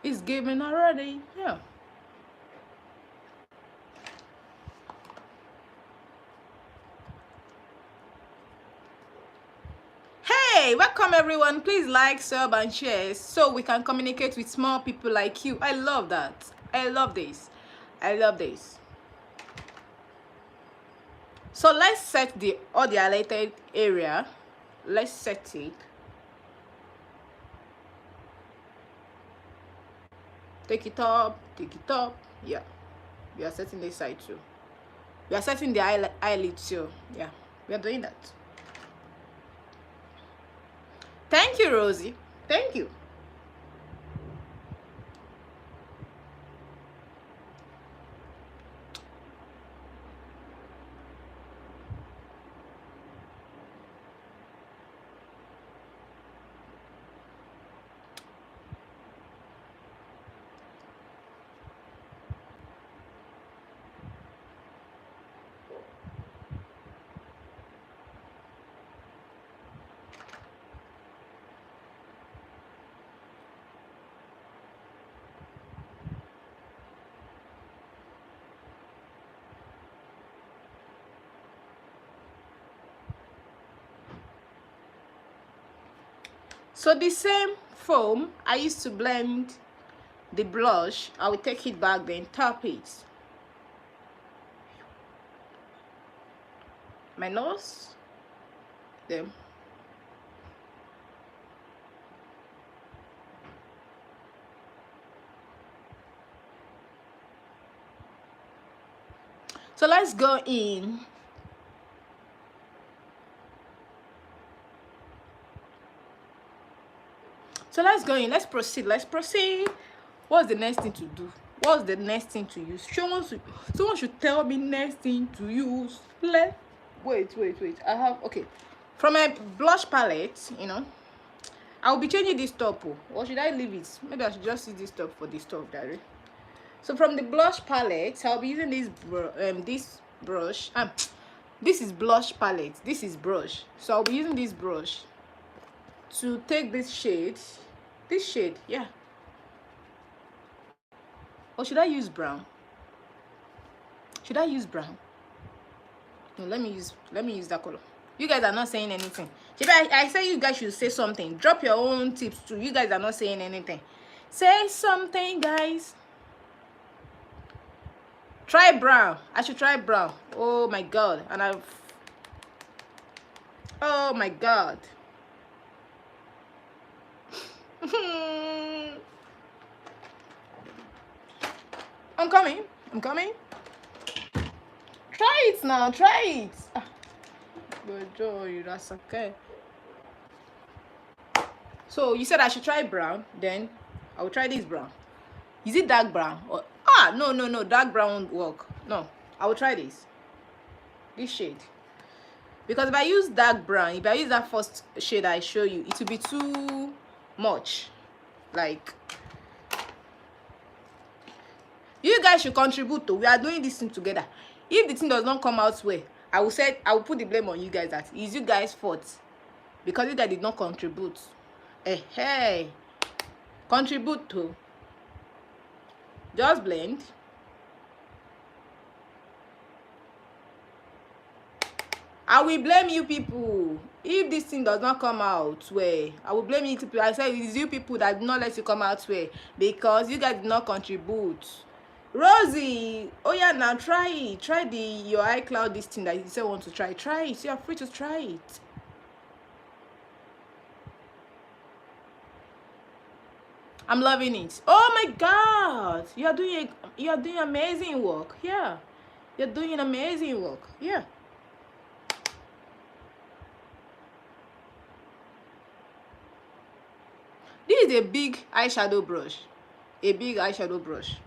It's given already. Yeah. Hey, welcome everyone. Please like, sub, and share so we can communicate with small people like you. I love that. I love this. I love this. So let's set the all the highlighted area. Let's set it. Take it up. Take it up. Yeah. We are setting this side too. We are setting the eyelid too. Yeah. We are doing that. Thank you, Rosie. Thank you. So the same foam I used to blend the blush, I will take it back, then tap it. My nose, then so let's go in. So let's go in. Let's proceed. Let's proceed. What's the next thing to do? What's the next thing to use? Someone should tell me next thing to use. Wait. I have okay. From my blush palette, I'll be changing this top. Or should I leave it? Maybe I should just use this top for this top, Daddy. So from the blush palette, I'll be using this brush. This is blush palette. This is brush. So I'll be using this brush to take this shade. This shade, yeah. Or should I use brown? Should I use brown? No, let me use that color. You guys are not saying anything. I say you guys should say something. Drop your own tips too. You guys are not saying anything. Say something, guys. Try brown. I should try brown. Oh my god. Oh my god. I'm coming. Try it now. Try it. But Joy, that's okay. So you said I should try brown. Then I will try this brown. Is it dark brown? Or no. Dark brown won't work. No, I will try this shade. Because if I use dark brown, if I use that first shade I show you, it will be too much. Like, you guys should contribute to. We are doing this thing together. If the thing does not come out well, I will put the blame on you guys. That is you guys' fault because you guys did not contribute. Hey, contribute to. Just blend. I will blame you people if this thing does not come out well. I will blame you people. I said it's you people that did not let you come out well because you guys did not contribute. Rosie, oh yeah, now try it. Try your iCloud this thing that you said want to try. Try it. You are free to try it. I'm loving it. Oh my god, you are doing amazing work. Yeah, you're doing amazing work. Yeah. This is a big eyeshadow brush. It's a big eyeshadow brush.